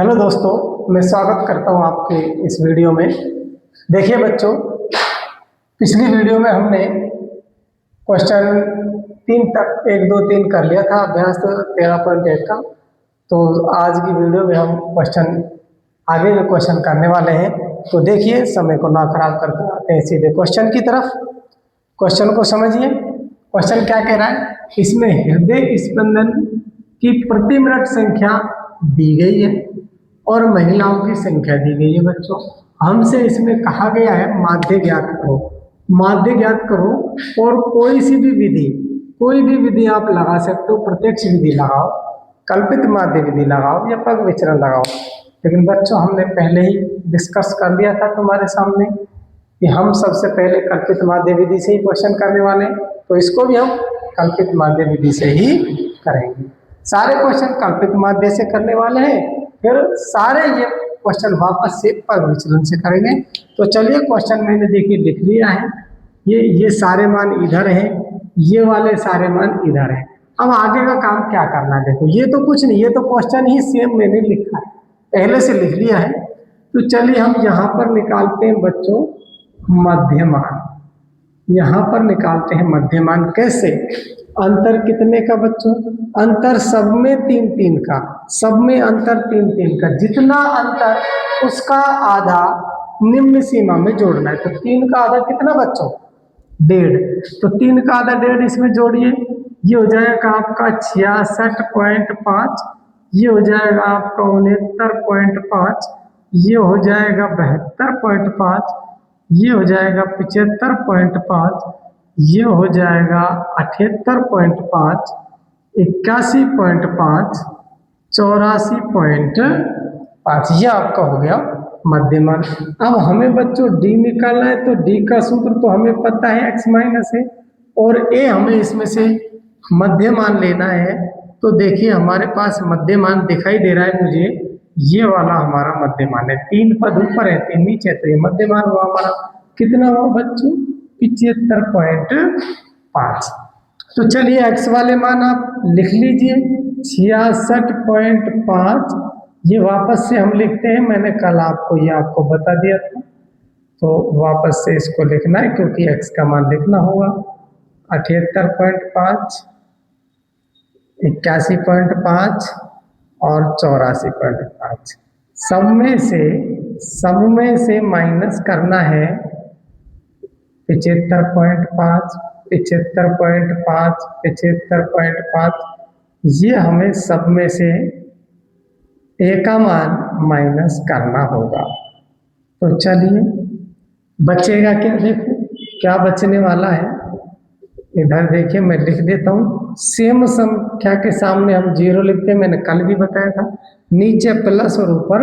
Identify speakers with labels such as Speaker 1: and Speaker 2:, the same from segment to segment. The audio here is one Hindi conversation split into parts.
Speaker 1: हेलो दोस्तों, मैं स्वागत करता हूं आपके इस वीडियो में। देखिए बच्चों, पिछली वीडियो में हमने क्वेश्चन 3 तक 1, 2, 3 कर लिया था अभ्यास 13.1 का। तो आज की वीडियो में हम आगे के क्वेश्चन करने वाले हैं। तो देखिए, समय को ना खराब करके आते हैं सीधे क्वेश्चन की तरफ। क्वेश्चन को समझिए। क्वेश्चन क्या कह रहा है? इसमें हृदय स्पंदन की प्रति मिनट संख्या दी गई है और महिलाओं की संख्या दी गई है। बच्चों, हमसे इसमें कहा गया है माध्य ज्ञात करो। माध्य ज्ञात करो और कोई भी विधि आप लगा सकते हो। प्रत्यक्ष विधि लगाओ, कल्पित माध्य विधि लगाओ या पग विचरण लगाओ। लेकिन बच्चों, हमने पहले ही डिस्कस कर दिया था तुम्हारे सामने कि हम सबसे पहले कल्पित माध्य विधि से ही क्वेश्चन करने वाले हैं। तो इसको भी हम कल्पित माध्य विधि से ही करेंगे। सारे क्वेश्चन कल्पित माध्य से करने वाले हैं, फिर सारे ये क्वेश्चन वापस से पग विचलन से करेंगे। तो चलिए, क्वेश्चन मैंने देखिए लिख लिया है। ये सारे मान इधर हैं, ये वाले सारे मान इधर हैं। अब आगे का काम क्या करना है? देखो, ये तो कुछ नहीं, ये तो क्वेश्चन ही सेम मैंने लिखा है, पहले से लिख लिया है। तो चलिए हम यहाँ पर निकालते हैं बच्चों मध्यमान। यहाँ पर निकालते हैं मध्यमान। कैसे? अंतर कितने का बच्चों? अंतर सब में 3-3 का, सब में अंतर 3-3 का। जितना अंतर उसका आधा निम्न सीमा में जोड़ना है। तो 3 का आधा कितना बच्चों? 1.5। तो 3 का आधा 1.5 इसमें जोड़िए, ये हो जाएगा आपका 66.5, ये हो जाएगा आपका 69.5, ये हो जाएगा 72.5, ये हो जाएगा 75.5, ये हो जाएगा 78.5, 81.5, 84.5। ये आपका हो गया मध्यमान। अब हमें बच्चों डी निकालना है। तो डी का सूत्र तो हमें पता है x माइनस है, और ए हमें इसमें से मध्यमान लेना है। तो देखिए, हमारे पास मध्यमान दिखाई दे रहा है मुझे, ये वाला हमारा मध्यमान है। 3 पद ऊपर है, 3 नीचे, तो ये मध्यमान हुआ हमारा। कितना हुआ बच्चों? 75.5। तो चलिए x वाले मान आप लिख लीजिए, 66.5। ये वापस से हम लिखते हैं, मैंने कल आपको बता दिया था। तो वापस से इसको लिखना है क्योंकि x का मान लिखना होगा। 78.5, 81.5 और 84.5। सब में से माइनस करना है 75.5, 75.5, 75.5। ये हमें सब में से ए का मान माइनस करना होगा। तो चलिए, बचेगा क्या? देखो क्या बचने वाला है। इधर देखिए, मैं लिख देता हूँ। सेम संख्या के सामने हम 0 लिखते हैं, मैंने कल भी बताया था। नीचे प्लस और ऊपर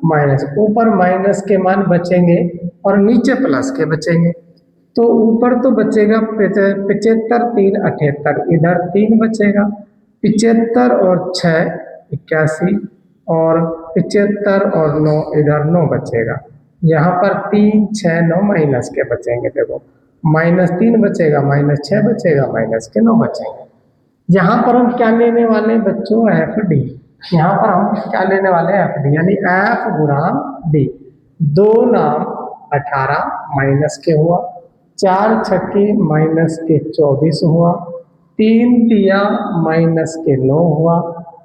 Speaker 1: माइनस। ऊपर माइनस के मान बचेंगे और नीचे प्लस के बचेंगे। तो ऊपर तो बचेगा 75, 3, 78, इधर 3 बचेगा। 75 और 6 81, और 75 और 9 इधर 9 बचेगा। यहाँ पर 3, 6, 9 माइनस के बचेंगे। देखो, -3 बचेगा, -6 बचेगा, माइनस के 9 बचेंगे। यहाँ पर हम क्या लेने वाले हैं बच्चों? FD। यहाँ पर हम क्या लेने वाले हैं? FD, यानी F गुणा D। 2 नाम 18 माइनस के हुआ, 4 छक्के माइनस के 24 हुआ, 3 तिया माइनस के 9 हुआ,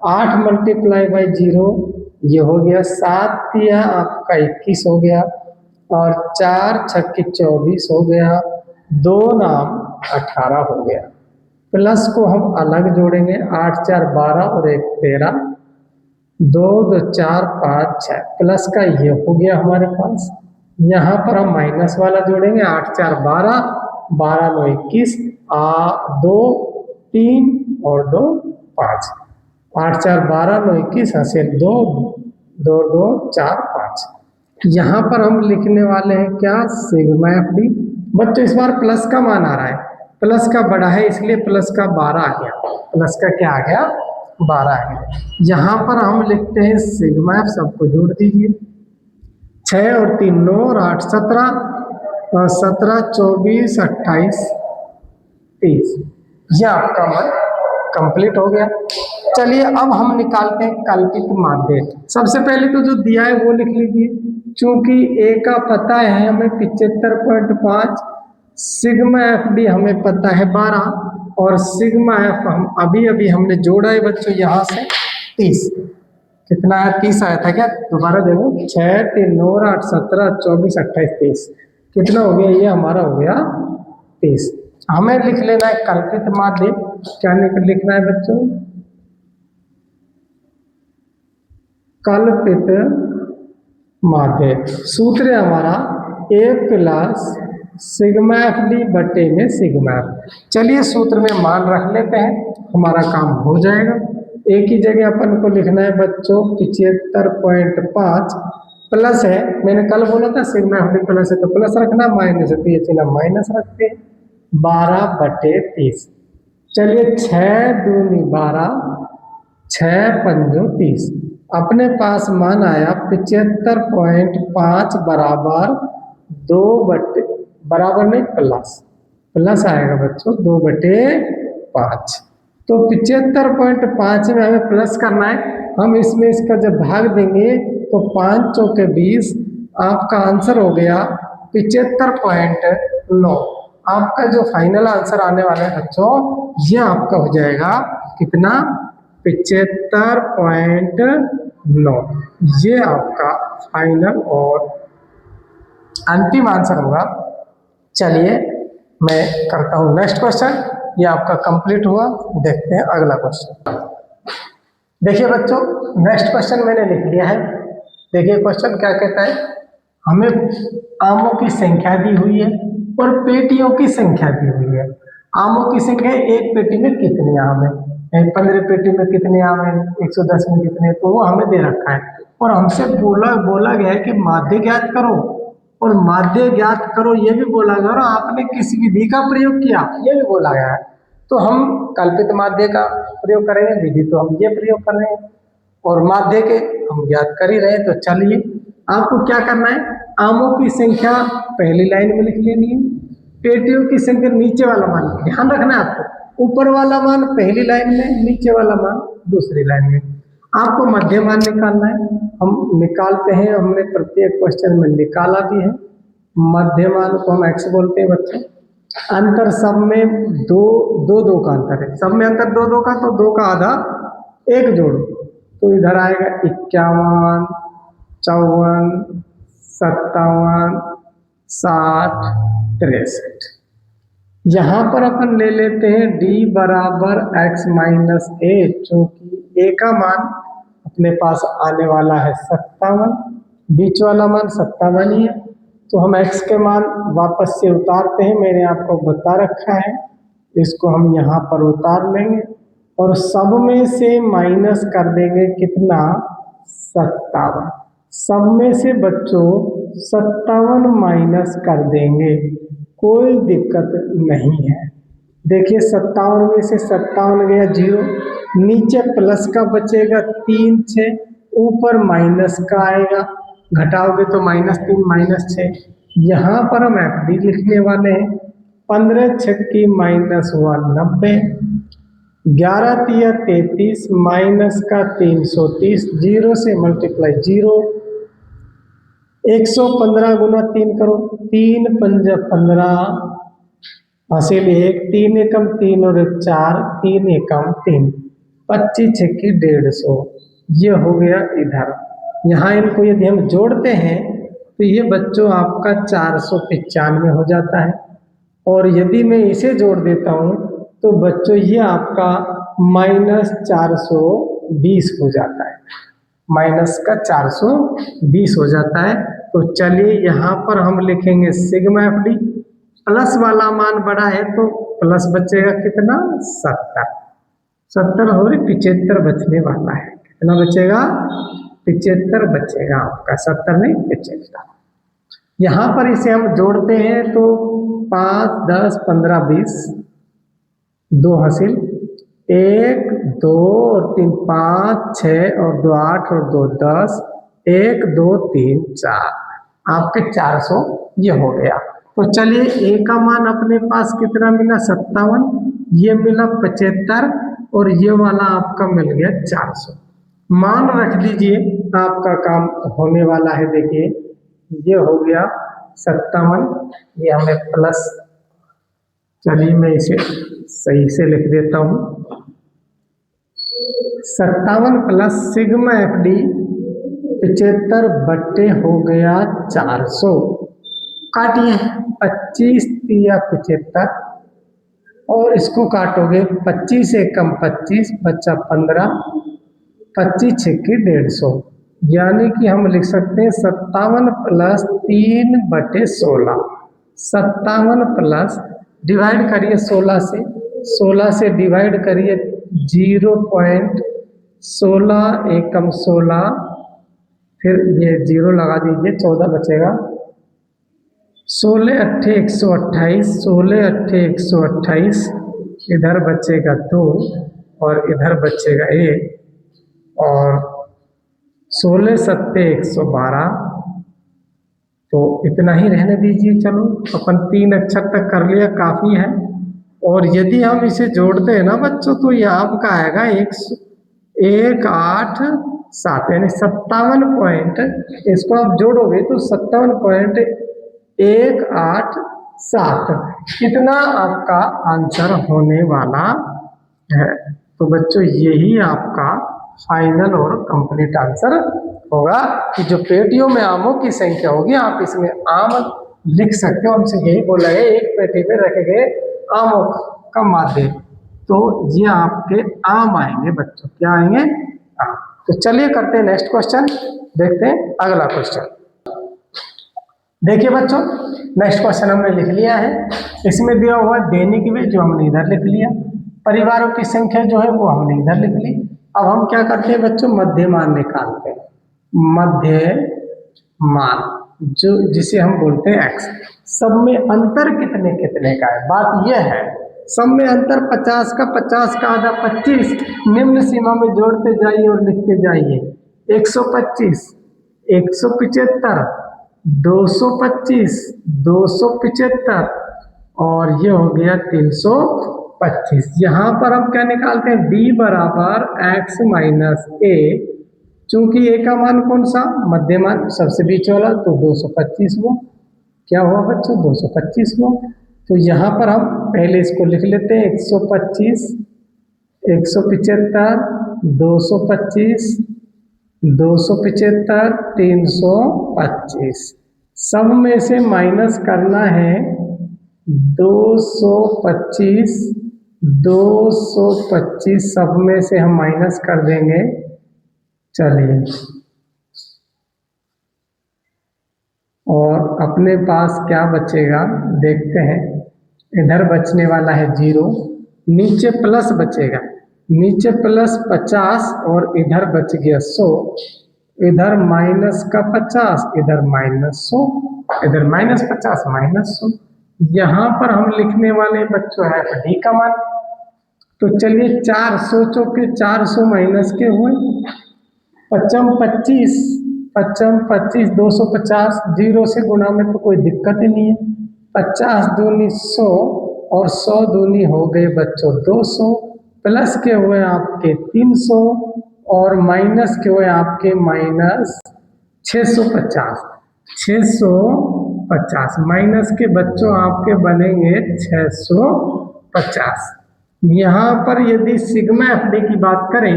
Speaker 1: 8 मल्टीप्लाई बाई 0 ये हो गया, 7 तिया आपका 21 हो गया, और 4 छक्के 24 हो गया, 2 नाम 18 हो गया। प्लस को हम अलग जोड़ेंगे, 8 4 12 और 1 13, 2 2 4 5 6। प्लस का ये हो गया हमारे पास। यहाँ पर हम माइनस वाला जोड़ेंगे, 8 4 12, 12 9 21, 2 3 और 2 5, 8 4 12 9 21, हंसे 2 2 2 4 5। यहाँ पर हम लिखने वाले हैं क्या? Sigma FD। बच्चों, इस बार प्लस का मान आ रहा है, प्लस का बड़ा है, इसलिए प्लस का 12 आ गया। प्लस का क्या आ गया? 12 आ गया। यहाँ पर हम लिखते हैं सिग्मा F, सबको जोड़ दीजिए। 6 और 3 9 और 8 17, 17 24 28 30। यह आपका मान कंप्लीट हो गया। चलिए अब हम निकालते हैं कल्पित माध्य। सबसे पहले तो जो दिया है वो लिख लीजिए। चूंकि ए का पता है हमें 75.5, सिग्मा एफ डी हमें पता है 12 और सिग्मा एफ हम अभी अभी हमने जोड़ा है बच्चों यहाँ से 30। कितना है? 30 आया था क्या? दोबारा देखो, 6 3 9 8 17 24 28 30। कितना हो गया? ये हमारा हो गया 30। हमें लिख लेना है कल्पित माध्य। क्या लिखना है बच्चों? कल्पित माध्य। सूत्र है हमारा ए प्लस सिग्मा एफ डी बटे में सिग्मा एफ। चलिए सूत्र में मान रख लेते हैं, हमारा काम हो जाएगा। एक ही जगह अपन को लिखना है बच्चों 75.5 प्लस है, मैंने कल बोला था सिग्मा एफ डी प्लस है तो प्लस रखना, माइनस है तो ये चला माइनस रखते हैं, 12 बटे 30। चलिए 6 दूनी 12, 6 पंजो 30। अपने पास मान आया 75.5 बराबर 2 बटे बराबर नहीं प्लस आएगा बच्चों 2 बटे 5। तो 75.5 में हमें प्लस करना है। हम इसमें इसका जब भाग देंगे तो 5 चौके 20, आपका आंसर हो गया 75.9। आपका जो फाइनल आंसर आने वाला है बच्चों ये आपका हो जाएगा कितना? 75.9। ये आपका फाइनल और अंतिम आंसर होगा। चलिए मैं करता हूँ नेक्स्ट क्वेश्चन। ये आपका कंप्लीट हुआ। देखते हैं अगला क्वेश्चन। देखिए बच्चों नेक्स्ट क्वेश्चन मैंने लिख लिया है। देखिए क्वेश्चन क्या कहता है, हमें आमों की संख्या दी हुई है और पेटियों की संख्या दी हुई है। आमों की संख्या एक पेटी में कितने आम है, 15 पेटी में कितने आम है, 110 में कितने, तो वो हमें दे रखा है और हमसे बोला गया है कि माध्य ज्ञात करो, और माध्य ज्ञात करो ये भी बोला गया और आपने किस विधि का प्रयोग किया ये भी बोला गया है। तो हम कल्पित माध्य का प्रयोग करेंगे, विधि तो हम ये प्रयोग कर रहे हैं और माध्य के हम ज्ञात कर ही रहे हैं। तो चलिए आपको क्या करना है, आमों की संख्या पहली लाइन में लिख लेनी है, पेटियों की संख्या नीचे वाला मान ध्यान रखना है आपको, ऊपर वाला मान पहली लाइन में, नीचे वाला मान दूसरी लाइन में। आपको मध्य मान निकालना है, हम निकालते हैं, हमने प्रत्येक क्वेश्चन में निकाला भी है। मध्य मान को हम x बोलते हैं बच्चों। अंतर सब में दो का अंतर है, सब में अंतर दो का, तो 2 का आधा 1 जोड़ो तो इधर आएगा 51 54 57 60 63। यहाँ पर अपन ले लेते हैं d बराबर x माइनस a, चूंकि a का मान अपने पास आने वाला है 57, बीच वाला मान 57 ही है, तो हम x के मान वापस से उतारते हैं। मैंने आपको बता रखा है, इसको हम यहाँ पर उतार लेंगे और सब में से माइनस कर देंगे कितना? 57। सब में से बच्चों 57 माइनस कर देंगे, कोई दिक्कत नहीं है। देखिए 57 में से 57 गया 0, नीचे प्लस का बचेगा 3 6, ऊपर माइनस का आएगा, घटाओगे तो -3 -6। यहाँ पर हम एफ डी लिखने वाले हैं, 15 छक्की -1 90, 11 तिया 33 माइनस का 330, 0 से मल्टीप्लाई 0, 115 गुना 3 करो, 3 पंजा 15 हासिल 1, 3 एकम 3 और 1 4, 3 एकम 3, 25 छक्की 150। ये हो गया इधर। यहाँ इनको यदि हम जोड़ते हैं तो ये बच्चों आपका 495 हो जाता है, और यदि मैं इसे जोड़ देता हूँ तो बच्चों ये आपका -420 हो जाता है, माइनस का 420 हो जाता है। तो चलिए यहाँ पर हम लिखेंगे सिग्मा एफ डी, प्लस वाला मान बड़ा है तो प्लस बचेगा कितना? 70 हो रही, 75 बचने वाला है। कितना बचेगा? 75 बचेगा आपका, 70 नहीं 75। यहाँ पर इसे हम जोड़ते हैं तो 5 10 15 20, 2 हासिल 1 2 और 3 5 6 और 2 8 और 2 10, 1 2 3 4, आपके 400 ये हो गया। तो चलिए ए का मान अपने पास कितना मिला? 57, ये मिला 75, और ये वाला आपका मिल गया 400। मान रख दीजिए आपका काम होने वाला है। देखिए ये हो गया 57, ये हमें प्लस, चलिए मैं इसे सही से लिख देता हूँ। 57 प्लस सिग्मा एफ डी 75 बट्टे हो गया 400, काटिए 25 या 75 और इसको काटोगे 25 से कम 25 बच्चा 15, 25 छक्के 150, यानी कि हम लिख सकते हैं 57 प्लस 3 बटे 16। 57 प्लस डिवाइड करिए 16 से, 16 से डिवाइड करिए 0.16 एकम 16, फिर ये 0 लगा दीजिए 14 बचेगा। 16 अट्ठे 128, 16 अट्ठे 128, इधर बचेगा 2 और इधर बचेगा 1 और 16 सत्ते 112, तो इतना ही रहने दीजिए। चलो अपन 3 अक्षर तक कर लिया, काफ़ी है। और यदि हम इसे जोड़ते हैं ना बच्चों, तो ये आपका आएगा 187, यानी 57 पॉइंट, इसको आप जोड़ोगे तो 57.187, इतना आपका आंसर होने वाला है। तो बच्चों यही आपका फाइनल और कंप्लीट आंसर होगा कि जो पेटियों में आमों की संख्या होगी, आप इसमें आम लिख सकते हो। हमसे यही बोला है, एक पेटी पे रखे गए आमों का माध्य, तो ये आपके आम आएंगे बच्चों। क्या आएंगे? आम। तो चलिए करते हैं नेक्स्ट क्वेश्चन, देखते हैं अगला क्वेश्चन। देखिए बच्चों नेक्स्ट क्वेश्चन हमने लिख लिया है। इसमें दिया हुआ दैनिक वे जो हमने इधर लिख लिया, परिवारों की संख्या जो है वो हमने इधर लिख ली। अब हम क्या करते हैं बच्चों, मध्यमान निकालते हैं। मध्यमान जो जिसे हम बोलते हैं x। सब में अंतर कितने कितने का है, बात यह है। सब में अंतर 50 का, 50 का आधा 25, निम्न सीमा में जोड़ते जाइए और लिखते जाइए। 125, 175, 225, 275 और ये हो गया 325। यहाँ पर हम क्या निकालते हैं, b बराबर x माइनस a। चूंकि a का मान कौन सा, मध्यमान सबसे बीच वाला, तो 225 वो क्या हुआ बच्चों, 225 वो। तो यहाँ पर हम पहले इसको लिख लेते हैं 125, 175, 225, 275, 325। सब में से माइनस करना है 225, 225 सब में से हम माइनस कर देंगे। चलिए, और अपने पास क्या बचेगा देखते हैं। इधर बचने वाला है 0, नीचे प्लस बचेगा, नीचे प्लस 50 और इधर बच गया 100, इधर माइनस का 50, इधर माइनस 100, इधर माइनस 50 माइनस 100। यहाँ पर हम लिखने वाले बच्चों है डी का मान। तो चलिए 400 चौके 400 माइनस के हुए, 25, 25, 250, 0 से गुणा में तो कोई दिक्कत ही नहीं है। 50 दूनी 100 और 100 दूनी हो गए बच्चों 200, प्लस के हुए आपके 300 और माइनस के हुए आपके माइनस 650। 650 माइनस के बच्चों आपके बनेंगे 650। यहाँ पर यदि सिग्मा एफ डी की बात करें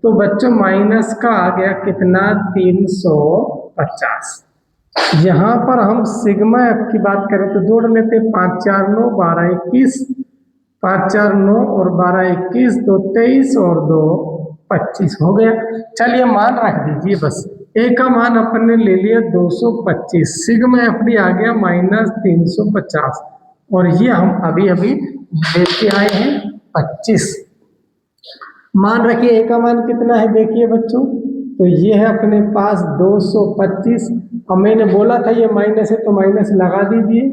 Speaker 1: तो बच्चों माइनस का आ गया कितना, 350। यहाँ पर हम सिग्मा एफ की बात करें तो जोड़ लेते 5 4 9 12 21, 5 4 9 और 12 21, 2 23 और 2 25 हो गया। चलिए मान रख दीजिए, बस ए का मान अपन ने ले लिया 225, सिग्मा एफ डी आ गया माइनस 350 और ये हम अभी अभी लेके आए हैं 25। मान रखिए ए का मान कितना है, देखिए बच्चों, तो ये है अपने पास 225। अब मैंने बोला था ये माइनस है तो माइनस लगा दीजिए,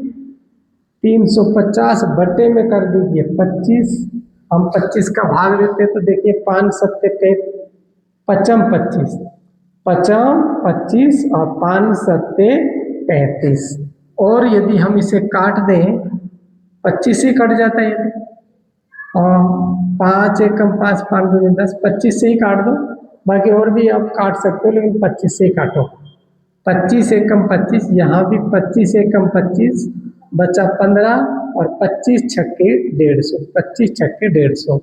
Speaker 1: 350 बटे में कर दीजिए 25। हम 25 का भाग देते हैं तो देखिए 5 सत्ते 55, 25 25 और 5 सत्ते 35। और यदि हम इसे काट दें 25 से कट जाता है, 5 एकम 5, 5 दूनी 10, 25 से ही काट दो, बाकी और भी आप काट सकते हो लेकिन 25 से ही काटो। 25 एकम 25, यहाँ भी 25 एकम 25, बचा 15 और 25 छक्के 150, 25 छक्के 150,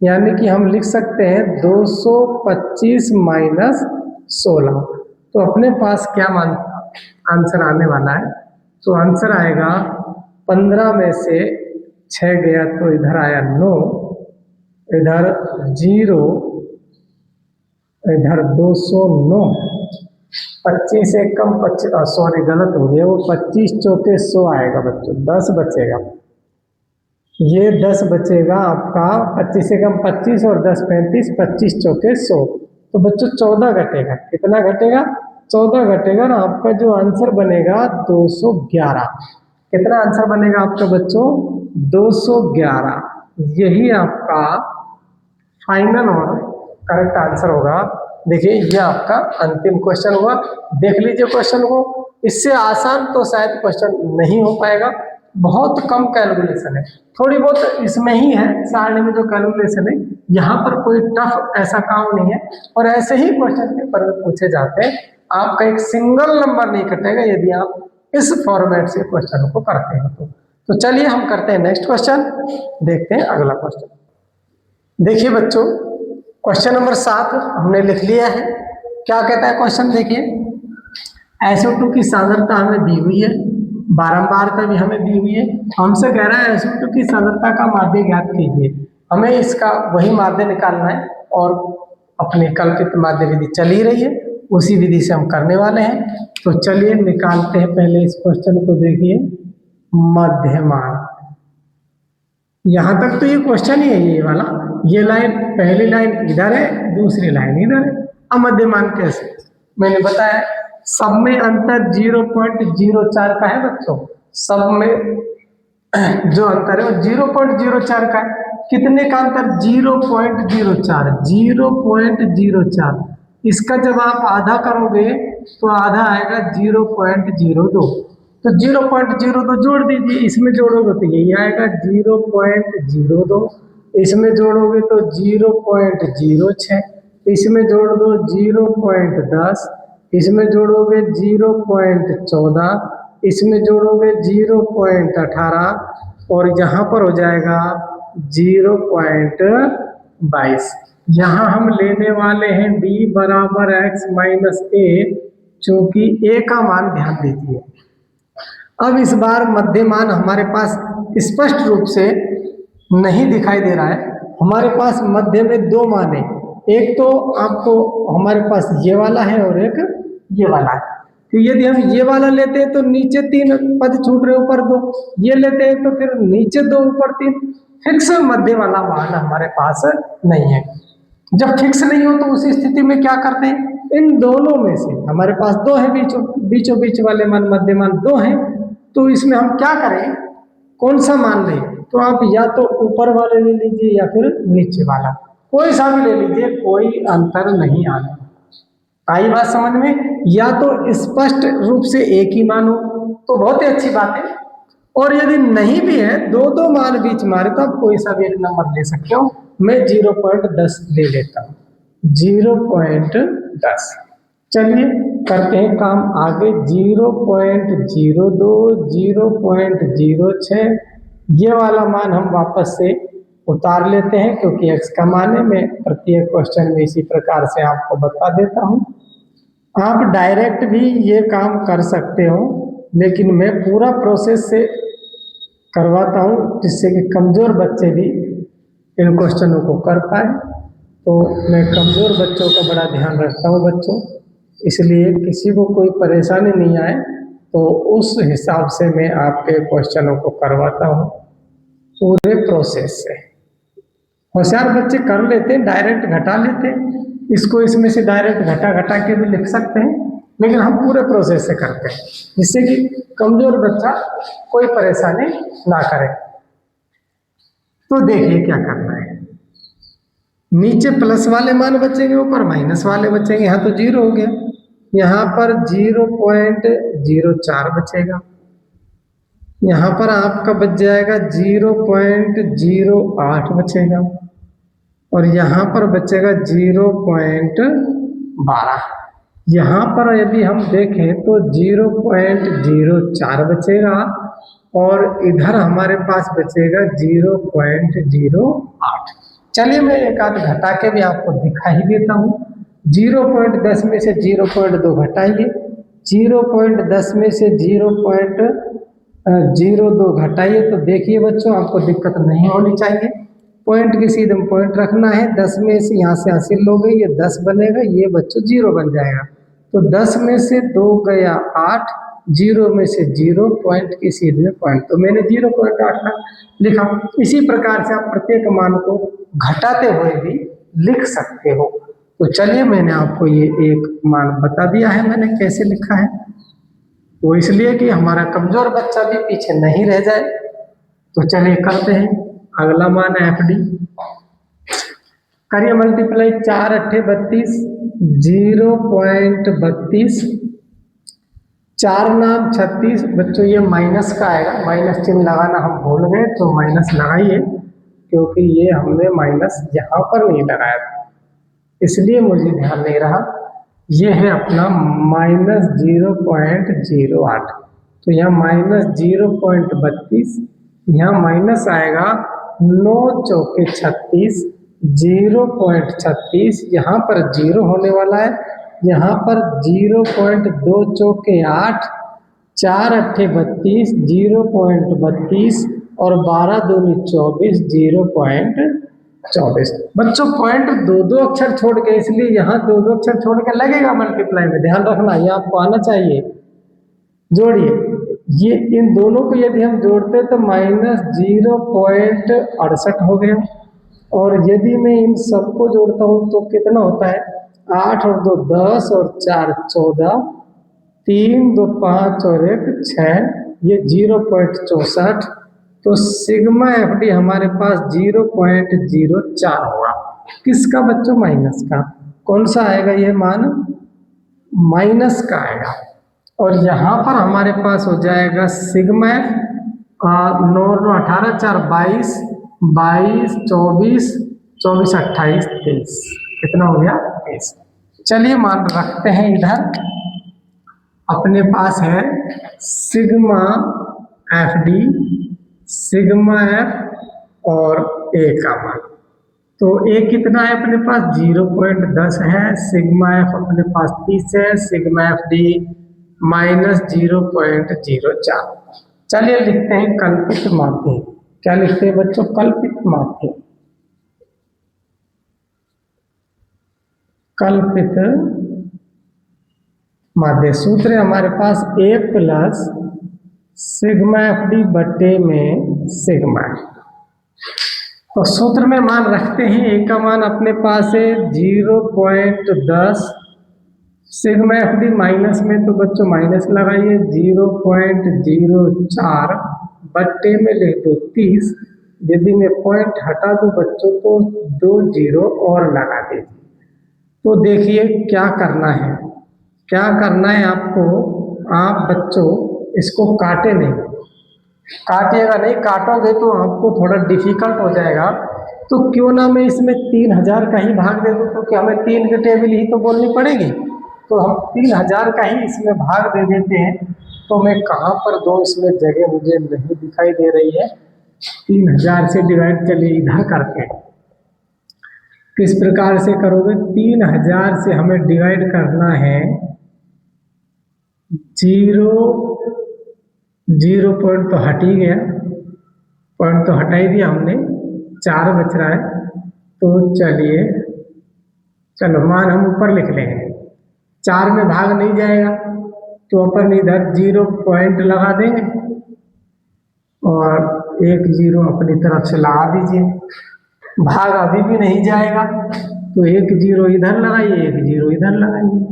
Speaker 1: यानी कि हम लिख सकते हैं 225 माइनस 16। तो अपने पास क्या आंसर आने वाला है, तो आंसर आएगा 15 में से 6 गया तो इधर आया 9, इधर 0, इधर 209, 25 एकम 25, सॉरी गलत हो गया, वो 25 चौके 100 आएगा बच्चों, 10 बचेगा, ये 10 बचेगा आपका। 25 एकम 25 और 10 35, 25 चौके 100, तो बच्चों 14 घटेगा। कितना घटेगा? 14 घटेगा और आपका जो आंसर बनेगा 211। कितना आंसर बनेगा आपका बच्चों? 211। यही आपका फाइनल और करेक्ट आंसर होगा। देखिए ये आपका अंतिम क्वेश्चन हुआ, देख लीजिए क्वेश्चन को। इससे आसान तो शायद क्वेश्चन नहीं हो पाएगा, बहुत कम कैलकुलेशन है, थोड़ी बहुत इसमें ही है सारणी में जो कैलकुलेशन है, यहाँ पर कोई टफ ऐसा काम नहीं है। और ऐसे ही क्वेश्चन पेपर में पूछे जाते हैं, आपका एक सिंगल नंबर नहीं कटेगा यदि आप इस फॉर्मेट से क्वेश्चन को करते हैं। तो चलिए हम करते हैं नेक्स्ट क्वेश्चन, देखते हैं अगला क्वेश्चन। देखिए बच्चों क्वेश्चन नंबर 7 हमने लिख लिया है। क्या कहता है क्वेश्चन? देखिए SO2 की सांद्रता हमें दी हुई है, बारंबारता भी हमें दी हुई है। हमसे कह रहा है SO2 की सांद्रता का माध्य ज्ञात कीजिए। हमें इसका वही माध्य निकालना है और अपनी कल्पित माध्य विधि चल ही रही है, उसी विधि से हम करने वाले हैं। तो चलिए निकालते हैं पहले इस क्वेश्चन को। देखिए मध्यमान, यहाँ तक तो ये क्वेश्चन ही है ये वाला, ये लाइन पहली लाइन इधर है, दूसरी लाइन इधर है। अब मध्यमान कैसे? मैंने बताया सब में अंतर 0.04 का है बच्चों, सब में जो अंतर है वो 0.04 का है। कितने का अंतर? 0.04, 0.04। इसका जब आप आधा करोगे तो आधा आएगा 0.02, तो 0.02 जोड़ दीजिए, इसमें जोड़ोगे तो यही आएगा 0.02, इसमें जोड़ोगे तो 0.06, इसमें जोड़ दो 0.10, इसमें जोड़ोगे 0.14, इसमें जोड़ोगे 0.18 और यहाँ पर हो जाएगा 0.22। यहाँ हम लेने वाले हैं d बराबर x माइनस a, चूंकि a का मान ध्यान दीजिए। अब इस बार मध्यमान हमारे पास स्पष्ट रूप से नहीं दिखाई दे रहा है, हमारे पास मध्य में दो मान है, एक तो आपको हमारे पास ये वाला है और एक ये वाला है। तो यदि हम ये वाला लेते हैं तो नीचे 3 पद छूट रहे, ऊपर 2, ये लेते हैं तो फिर नीचे 2 ऊपर 3। फिक्स मध्य वाला मान हमारे पास नहीं है। जब फिक्स नहीं हो तो उसी स्थिति में क्या करते हैं, इन दोनों में से हमारे पास 2 है, बीचों बीच वाले मान मध्यमान 2 हैं, तो इसमें हम क्या करें, कौन सा मान लें? तो आप या तो ऊपर वाले ले लीजिए या फिर नीचे वाला, कोई सा भी ले लीजिए, कोई अंतर नहीं आना। आई बात समझ में? या तो स्पष्ट रूप से एक ही मान हो तो बहुत ही अच्छी बात है, और यदि नहीं भी है, 2 मान बीच मारे तो आप कोई सा भी एक नंबर ले सकते हो। मैं 0.10 ले लेता हूँ, 0.10। चलिए करते हैं काम आगे। 0.02, 0.06, ये वाला मान हम वापस से उतार लेते हैं क्योंकि x का मान है। मैं प्रत्येक क्वेश्चन में इसी प्रकार से आपको बता देता हूँ। आप डायरेक्ट भी ये काम कर सकते हो, लेकिन मैं पूरा प्रोसेस से करवाता हूँ जिससे कि कमज़ोर बच्चे भी इन क्वेश्चनों को कर पाए। तो मैं कमज़ोर बच्चों का बड़ा ध्यान रखता हूँ बच्चों, इसलिए किसी को कोई परेशानी नहीं आए तो उस हिसाब से मैं आपके क्वेश्चनों को करवाता हूँ पूरे प्रोसेस से। होशियार बच्चे कर लेते हैं, डायरेक्ट घटा लेते हैं, इसको इसमें से डायरेक्ट घटा के भी लिख सकते हैं, लेकिन हम पूरे प्रोसेस से करते हैं जिससे कि कमज़ोर बच्चा कोई परेशानी ना करे। तो देखिए क्या करना है, नीचे प्लस वाले मान बचेंगे, ऊपर माइनस वाले बचेंगे। यहाँ तो 0 हो गया, यहाँ पर 0.04 बचेगा, यहाँ पर आपका बच जाएगा 0.08 बचेगा, और यहाँ पर बचेगा 0.12। यहाँ पर यदि हम देखें तो 0.04 बचेगा और इधर हमारे पास बचेगा 0.08। चलिए मैं एक आध घटा के भी आपको दिखा ही देता हूँ। 0.10 में से 0.2 घटाइए, 0.10 में से 0.02 घटाइए, तो देखिए बच्चों आपको दिक्कत नहीं होनी चाहिए। पॉइंट के सीधे में पॉइंट रखना है। 10 में से यहाँ से हासिल हो गई, ये 10 बनेगा, ये बच्चों 0 बन जाएगा। तो 10 में से 2 गया 8, 0 में से 0, पॉइंट के सीधे में पॉइंट, तो मैंने 0.8 लिखा। इसी प्रकार से आप प्रत्येक मान को घटाते हुए भी लिख सकते हो। तो चलिए मैंने आपको ये एक मान बता दिया है मैंने कैसे लिखा है, वो इसलिए कि हमारा कमजोर बच्चा भी पीछे नहीं रह जाए। तो चलिए करते हैं। अगला मान है FD। करिए मल्टीप्लाई, 4 8 32, 0.32, 4 नाम 36। बच्चों ये माइनस का आएगा, माइनस चिन्ह लगाना हम भूल गए, तो माइनस लगाइए क्योंकि ये हमने माइनस यहाँ पर नहीं लगाया था, इसलिए मुझे ध्यान नहीं रहा। ये है अपना -0.08। तो यहाँ -0.32, यहाँ माइनस आएगा 9 चौके 36, 0.36, यहाँ पर 0 होने वाला है, यहाँ पर 0.2 चौके 8, 4 8 32, 0.32 और 12 दूनी 24, 0.24। बच्चों पॉइंट 2 अक्षर छोड़ के, इसलिए यहाँ 2 अक्षर छोड़ के लगेगा मल्टीप्लाई में, ध्यान रखना, ये आपको आना चाहिए। जोड़िए, ये इन दोनों को यदि हम जोड़ते तो -0.68 हो गया, और यदि मैं इन सबको जोड़ता हूँ तो कितना होता है, 8 और 2 10 और 4 14, 3 2 5 और 1 6, ये 0.64। तो सिग्मा FD हमारे पास 0.04 होगा। किसका बच्चों? माइनस का। कौन सा आएगा ये मान? माइनस का आएगा। और यहाँ पर हमारे पास हो जाएगा सिग्मा F 9 9 18 4 22, 22 24 24 28 23, कितना हो गया? 23। चलिए मान रखते हैं इधर। अपने पास है सिग्मा FD, सिग्मा F और A का मान। तो A कितना है अपने पास? 0.10 है। सिग्मा F अपने पास 30 है। Sigma FD -0.04। चलिए लिखते हैं कल्पित माध्य। क्या लिखते हैं बच्चों? कल्पित माध्य। कल्पित माध्य सूत्र है हमारे पास A प्लस सिग्मा FD बटे में सिग्मा। तो सूत्र में मान रखते हैं। A का मान अपने पास है 0.10, सिग्मा FD माइनस में, तो बच्चों माइनस लगाइए, 0.04 बट्टे में ले दो 30। यदि मैं पॉइंट हटा दूं बच्चों तो 2 0 और लगा दीजिए। तो देखिए क्या करना है, क्या करना है आपको। आप बच्चों इसको काटे नहीं, काटिएगा नहीं, काटोगे तो आपको थोड़ा डिफिकल्ट हो जाएगा। तो क्यों ना मैं इसमें 3000 का ही भाग दे दूं, क्योंकि हमें 3 की टेबल ही तो बोलनी पड़ेगी। तो हम 3000 का ही इसमें भाग दे देते हैं। तो मैं कहाँ पर दूं, इसमें जगह मुझे नहीं दिखाई दे रही है। 3000 से डिवाइड, चलिए इधर करते हैं। किस प्रकार से करोगे? 3000 से हमें डिवाइड करना है 0 पॉइंट तो हट ही गया, पॉइंट तो हटा ही दिया हमने, 4 बच रहा है। तो चलिए चलो मान हम ऊपर लिख लेंगे। 4 में भाग नहीं जाएगा तो अपन इधर 0 पॉइंट लगा देंगे और 1 0 अपनी तरफ से लगा दीजिए। भाग अभी भी नहीं जाएगा तो 1 0 इधर लगाइए, 1 0 इधर लगाइए।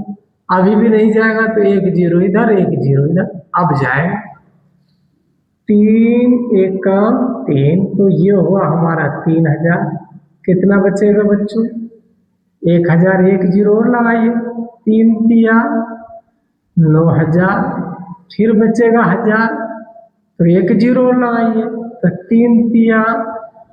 Speaker 1: अभी भी नहीं जाएगा तो 1 0 इधर, 1 0 इधर। अब जाएगा 3 1 3, तो ये हुआ हमारा 3000। कितना बचेगा बच्चों? 1000, 1 0 और लगाइए, 3 तिया 9000, फिर बचेगा 1000, तो 1 0 और लगाइए, तो 3 तिया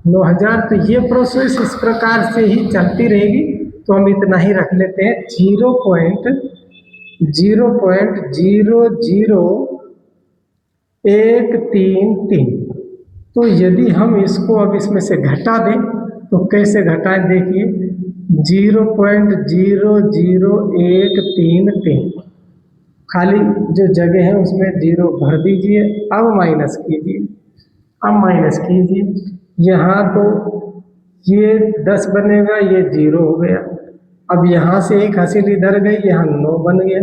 Speaker 1: 9000। तो ये प्रोसेस इस प्रकार से ही चलती रहेगी। तो हम इतना ही रख लेते हैं, 0.00133। तो यदि हम इसको अब इसमें से घटा दें तो कैसे घटाएं, देखिए 0.00133, खाली जो जगह है उसमें 0 भर दीजिए। अब माइनस कीजिए, यहाँ तो ये 10 बनेगा, ये 0 हो गया। अब यहाँ से एक हासिल इधर गई, यहाँ 9 बन गया।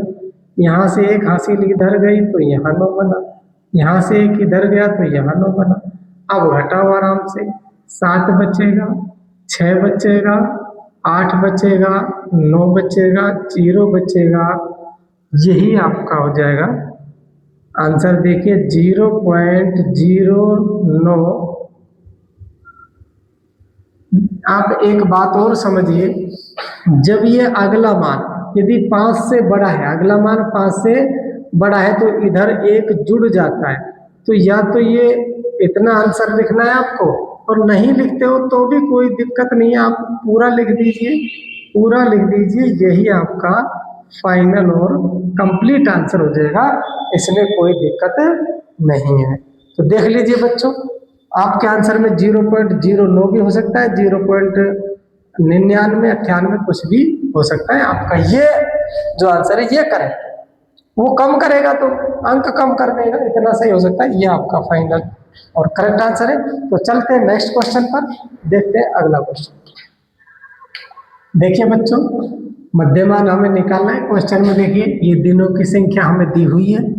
Speaker 1: यहाँ से एक हासिल इधर गई तो यहाँ 9 बना, यहाँ से एक इधर गया तो यहाँ 9 बना। अब घटाओ आराम से, 7 बचेगा, 6 बचेगा, 8 बचेगा, 9 बचेगा, 0 बचेगा। यही आपका हो जाएगा आंसर। देखिए 0.09। आप एक बात और समझिए, जब ये अगला मान यदि 5 से बड़ा है, अगला मान 5 से बड़ा है तो इधर एक जुड़ जाता है। तो या तो ये इतना आंसर लिखना है आपको, और नहीं लिखते हो तो भी कोई दिक्कत नहीं है, आप पूरा लिख दीजिए। यही आपका फाइनल और कंप्लीट आंसर हो जाएगा, इसमें कोई दिक्कत नहीं है। तो देख लीजिए बच्चों, आपके आंसर में 0.09 भी हो सकता है, 0.99, 98 कुछ भी हो सकता है। आपका ये जो आंसर है ये करेक्ट है। वो कम करेगा तो अंक कम कर देगा, इतना सही हो सकता है। ये आपका फाइनल और करेक्ट आंसर है। तो चलते हैं नेक्स्ट क्वेश्चन पर, देखते हैं अगला क्वेश्चन। देखिए बच्चों, मध्यमान हमें निकालना है। क्वेश्चन में देखिए ये दिनों की संख्या हमें दी हुई है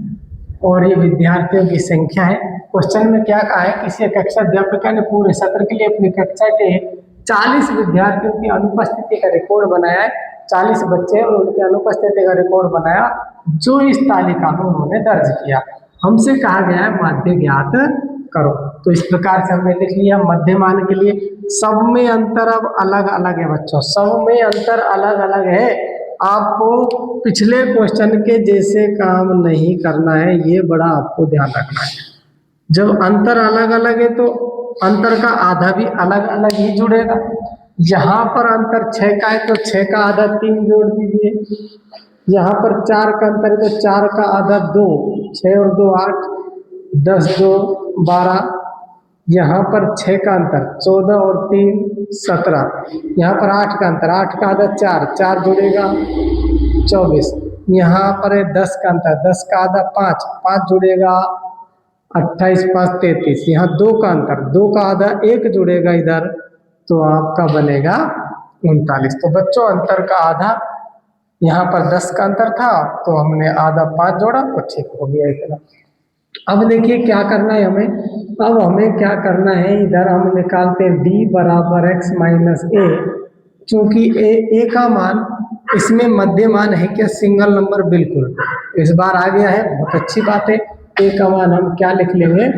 Speaker 1: और ये विद्यार्थियों की संख्या है। क्वेश्चन में क्या कहा है, किसी कक्षा अध्यापिका ने पूरे सत्र के लिए अपनी कक्षा के 40 विद्यार्थियों की अनुपस्थिति का रिकॉर्ड बनाया है। 40 बच्चे और उनकी अनुपस्थिति का रिकॉर्ड बनाया जो इस तालिका में उन्होंने दर्ज किया। हमसे कहा गया है माध्य ज्ञात करो। तो इस प्रकार से हमने लिख लिया मध्यमान के लिए। सब में अंतर अब अलग अलग है बच्चों, सब में अंतर अलग अलग है। आपको पिछले क्वेश्चन के जैसे काम नहीं करना है, ये बड़ा आपको ध्यान रखना है। जब अंतर अलग अलग है तो अंतर का आधा भी अलग अलग ही जुड़ेगा। यहाँ पर अंतर 6 का है तो 6 का आधा 3 जोड़ दीजिए। यहाँ पर 4 का अंतर है तो 4 का आधा 2, 6 और 2 8, 10 2 12। यहाँ पर 6 का अंतर 14 और 3 17। यहाँ पर 8 का अंतर, 8 का आधा 4, 4 जुड़ेगा 24। यहाँ पर है 10 का अंतर, 10 का आधा 5, 5 जुड़ेगा 28, 5 33। यहाँ 2 का अंतर, 2 का आधा 1 जुड़ेगा इधर तो आपका बनेगा 39। तो बच्चों अंतर का आधा, यहाँ पर 10 का अंतर था तो हमने आधा 5 जोड़ा तो ठीक हो गया इतना। अब देखिए क्या करना है हमें, अब हमें क्या करना है, इधर हम निकालते हैं d बराबर x माइनस a। चूंकि a का मान इसमें मध्य मान है क्या, सिंगल नंबर, बिल्कुल इस बार आ गया है, बहुत अच्छी बात है। a का मान हम क्या लिख लेंगे,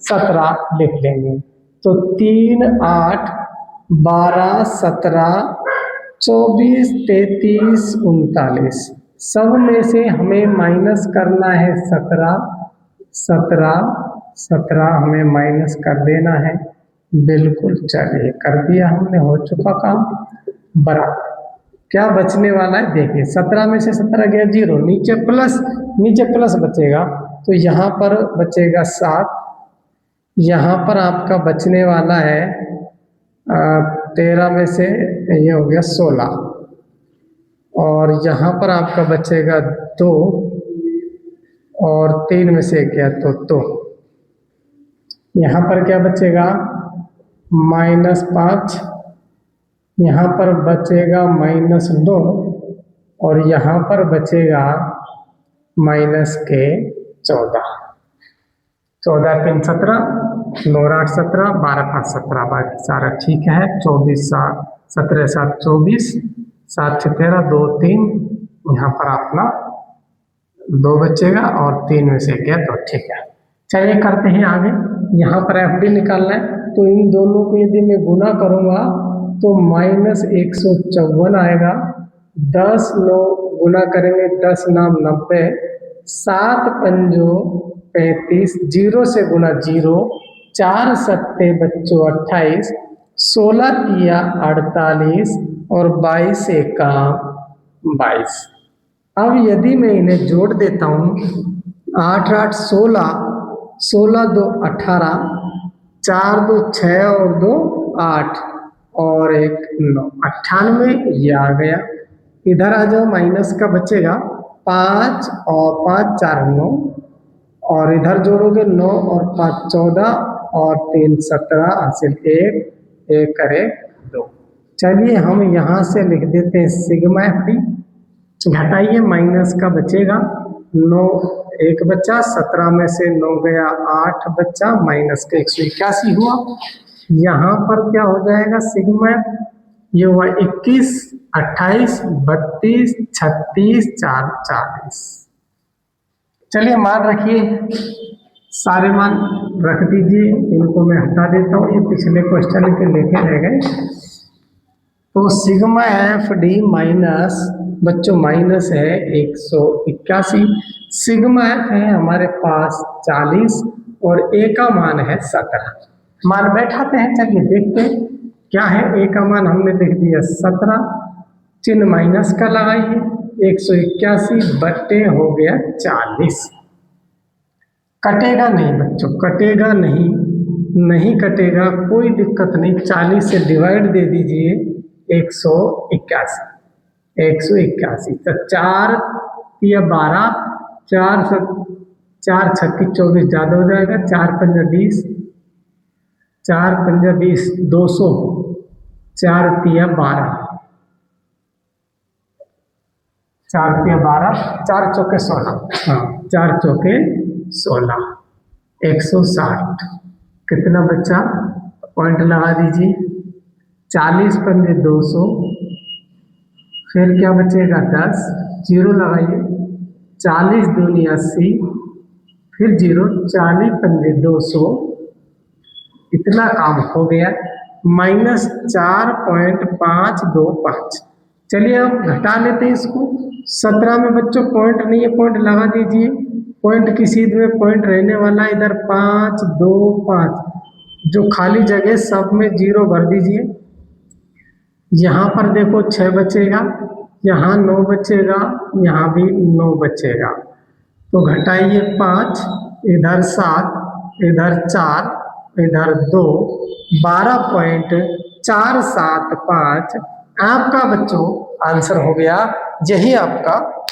Speaker 1: 17 लिख लेंगे। तो 3 8 12 17 24 33 39, सब में से हमें माइनस करना है 17 हमें माइनस कर देना है। बिल्कुल, चलिए कर दिया हमने, हो चुका काम। बराबर क्या बचने वाला है, देखिए 17 में से 17 गया 0, नीचे प्लस बचेगा तो यहाँ पर बचेगा 7। यहाँ पर आपका बचने वाला है 13 में से ये हो गया 16, और यहाँ पर आपका बचेगा 2 और 3 में से गया तो 2। यहाँ पर क्या बचेगा -5, यहाँ पर बचेगा -2 और यहाँ पर बचेगा -14। 14 3 17, 9 8 17, 12 5 17, बाकी सारा ठीक है। 24 7 17 7 24, 7 6 13, 2 3, यहाँ पर अपना 2 बचेगा और 3 में से गया तो ठीक है। चलिए करते हैं आगे। यहाँ पर एफ डी निकालना है तो इन दोनों को यदि मैं गुना करूँगा तो -154 आएगा। 10 9 गुना करेंगे, 10 नाम 90, 7 पंजो 35, 0 से गुना 0, 4 सत्ते बच्चों 28, 16 तिया 48 और 22 एका 22। अब यदि मैं इन्हें जोड़ देता हूँ, 8 8 16, 16 2 18, 4 2 6 और 2 8 और 1 9, 98 ये आ गया। इधर आ जाओ, माइनस का बचेगा 5 और 5 4 9, और इधर जोड़ोगे 9 और 5 14 और 3 17, हासिल 1 1 करे 2। चलिए हम यहाँ से लिख देते हैं सिग्मा एफ डी। घटाइए, माइनस का बचेगा 9 1 बचा, 17 में से 9 गया 8 बचा, माइनस का 181 हुआ। यहाँ पर क्या हो जाएगा सिग्मा, ये हुआ 21 28 32 36 4 40। चलिए मान रखिए, सारे मान रख दीजिए, इनको मैं हटा देता हूँ, ये पिछले क्वेश्चन के लेके रह गए। तो सिग्मा एफ डी माइनस, बच्चों माइनस है 181, सिग्मा एफ है हमारे पास 40 और ए का मान है 17। मान बैठाते हैं, चलिए देखते हैं क्या है। ए का मान हमने लिख दिया 17, चिन्ह माइनस का लगाइए, 181 बट्टे हो गया 40। कटेगा नहीं बच्चों, कटेगा नहीं, नहीं कटेगा, कोई दिक्कत नहीं। 40 से डिवाइड दे दीजिए, 181 तो 4 या 12, 4 4 छक्की 24 ज़्यादा हो जाएगा, 4 पंजा 20, 4 पंजा 20 200, 4 तिया 12, 4 तिया 12, 4 चौके 16, हाँ 4 चौके 16, 160। कितना बचा, पॉइंट लगा दीजिए, 40 पंजे 200, फिर क्या बचेगा 10, जीरो लगाइए, 40 दूनी 80, फिर जीरो, 40 पंजे 200, इतना काम हो गया, -4.525। चलिए अब घटा लेते हैं इसको। 17 में बच्चों पॉइंट नहीं है, पॉइंट लगा दीजिए, पॉइंट की सीध में पॉइंट रहने वाला, इधर 5 2 5, जो खाली जगह सब में 0 भर दीजिए। यहाँ पर देखो 6 बचेगा, यहाँ 9 बचेगा, यहाँ भी 9 बचेगा। तो घटाइए 5, इधर 7, इधर 4, इधर 2, 12.475 आपका बच्चों आंसर हो गया। यही आपका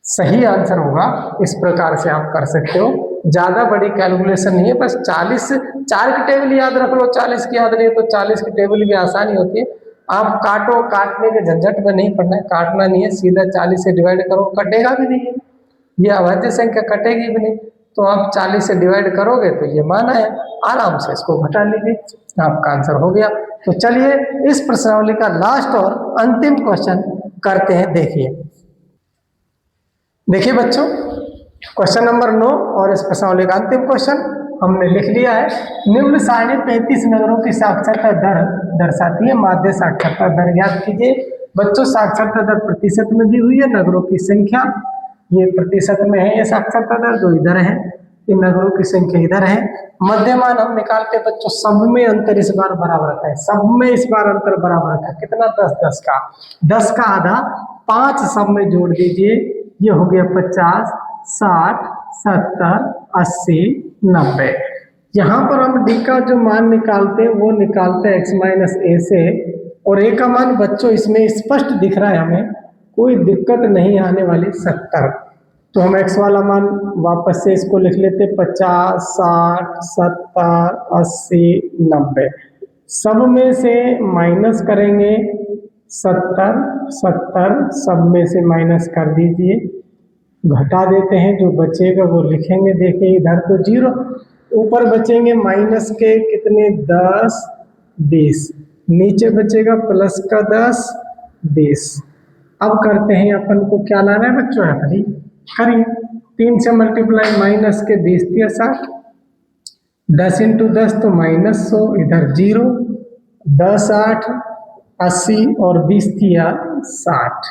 Speaker 1: सही आंसर होगा। इस प्रकार से आप कर सकते हो, ज़्यादा बड़ी कैलकुलेशन नहीं है, बस 40 4 की टेबल याद रख लो, 40 की याद नहीं तो 40 की टेबल भी आसानी होती है। आप काटो, काटने के झंझट में नहीं पड़ना है, काटना नहीं है, सीधा 40 से डिवाइड करो, कटेगा भी नहीं, ये अभाज्य संख्या कटेगी भी नहीं। तो आप 40 से डिवाइड करोगे तो ये मान है, आराम से इसको घटा लीजिए, आपका आंसर हो गया। तो चलिए इस प्रश्नावली का लास्ट और अंतिम क्वेश्चन करते हैं। देखिए बच्चों, क्वेश्चन नंबर 9 और इस प्रश्नावली का अंतिम क्वेश्चन हमने लिख लिया है। निम्न सारणी 35 नगरों की साक्षरता दर दर्शाती है, माध्य साक्षरता दर ज्ञात कीजिए। बच्चों साक्षरता दर प्रतिशत में दी हुई है, नगरों की संख्या ये प्रतिशत में है, ये साक्षरता दर जो इधर है, ये नगरों की संख्या इधर है। मध्यमान हम निकालते हैं बच्चों, सब में अंतर इस बार बराबर रखा है, सब में इस बार अंतर बराबर रखा है। कितना 10 10 का, 10 का आधा 5 सब में जोड़ दीजिए, ये हो गया 50 60 70 80 90। यहाँ पर हम डी का जो मान निकालते हैं वो निकालते हैं x माइनस ए से, और ए का मान बच्चों इसमें स्पष्ट दिख रहा है, हमें कोई दिक्कत नहीं आने वाली 70। तो हम x वाला मान वापस से इसको लिख लेते 50 60 70 80 90। सब में से माइनस करेंगे 70 70, सब में से माइनस कर दीजिए, घटा देते हैं, जो बचेगा वो लिखेंगे। देखिए इधर तो 0, ऊपर बचेंगे माइनस के कितने 10 20, नीचे बचेगा प्लस का 10 20। अब करते हैं, अपन को क्या लाना है बच्चों, है करिए 3 से मल्टीप्लाई, माइनस के 20 या 60, 10 इंटू 10 तो -100, इधर 0, 10 8 80 और 20 या 60।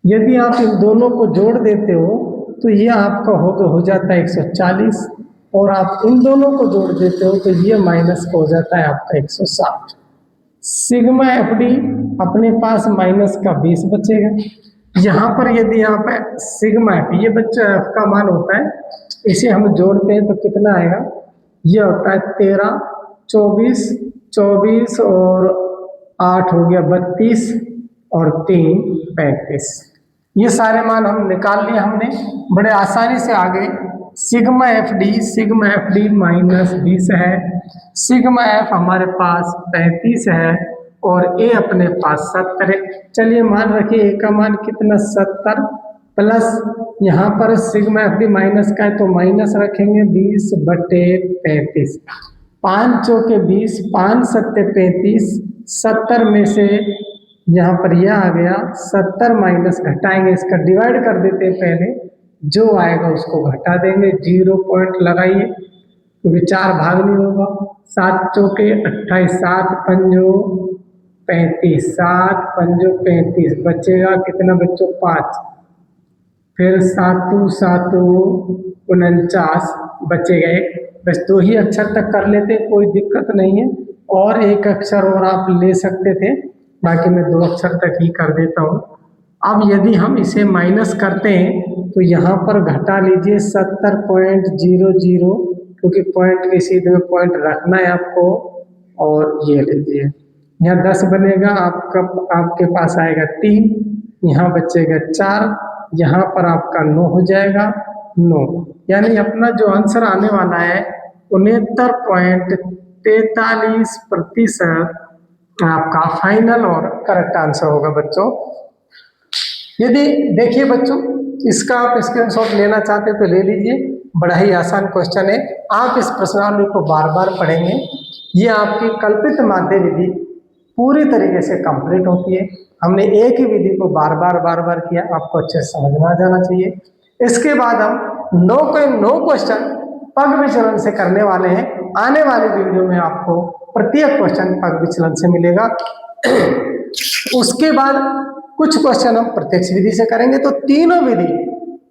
Speaker 1: यदि आप इन दोनों को जोड़ देते हो तो ये आपका हो जाता है 140, और आप इन दोनों को जोड़ देते हो तो ये माइनस का हो जाता है आपका 160। सिग्मा एफ डी अपने पास माइनस का 20 बचेगा। यहाँ पर यदि यहाँ पे सिग्मा एफ, ये बच्चा एफ का मान होता है, इसे हम जोड़ते हैं तो कितना आएगा, ये होता है 13, 24, 24 और 8 हो गया 32 और 3 35। ये सारे मान हम निकाल लिए हमने बड़े आसानी से। आगे सिग्मा एफ डी माइनस 20 है, सिग्मा एफ हमारे पास 35 है और ए अपने पास 70 है। चलिए मान रखिए ए का मान कितना 70 प्लस यहाँ पर सिग्मा एफ डी माइनस का है तो माइनस रखेंगे 20/35, 5 चौके 20, 5 सत्ते 35, 70 में से यहाँ पर यह आ गया 70 माइनस घटाएंगे, इसका डिवाइड कर देते हैं पहले, जो आएगा उसको घटा देंगे, 0 पॉइंट लगाइए क्योंकि 4 भाग नहीं होगा। 7 चौके 28, 7 पंजो 35, 7 पंजो 35, बचेगा कितना बच्चों 5, फिर 7 7 49 बचेगा 1। बस 2 ही अक्षर तक कर लेते, कोई दिक्कत नहीं है, और एक अक्षर और आप ले सकते थे, बाकी मैं 2 अक्षर तक ही कर देता हूँ। अब यदि हम इसे माइनस करते हैं तो यहाँ पर घटा लीजिए 70.00, क्योंकि पॉइंट के सीधे में पॉइंट रखना है आपको, और ये लीजिए यहाँ 10 बनेगा, आपके पास आएगा 3, यहाँ बचेगा 4, यहाँ पर आपका 9 हो जाएगा 9, यानी अपना जो आंसर आने वाला है 69.43% आपका फाइनल और करेक्ट आंसर होगा बच्चों। यदि देखिए बच्चों, इसका आप स्क्रीनशॉट लेना चाहते हैं तो ले लीजिए, बड़ा ही आसान क्वेश्चन है। आप इस प्रश्नावली को बार बार पढ़ेंगे, ये आपकी कल्पित माध्य विधि पूरी तरीके से कंप्लीट होती है। हमने एक ही विधि को बार बार किया, आपको अच्छे से समझ में आ जाना चाहिए। इसके बाद हम 9 क्वेश्चन पग विचलन से करने वाले हैं। आने वाली वीडियो में आपको प्रत्येक क्वेश्चन पग विचलन से मिलेगा। उसके बाद कुछ क्वेश्चन हम प्रत्यक्ष विधि से करेंगे, तो तीनों विधि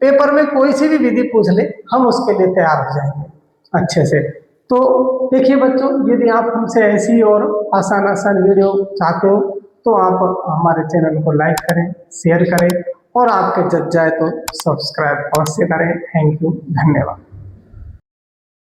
Speaker 1: पेपर में कोई सी भी विधि पूछ ले हम उसके लिए तैयार हो जाएंगे अच्छे से। तो देखिए बच्चों, यदि आप हमसे ऐसी और आसान वीडियो चाहते हो तो आप हमारे चैनल को लाइक करें, शेयर करें, और आपके जज जाए तो सब्सक्राइब अवश्य करें। थैंक यू, धन्यवाद।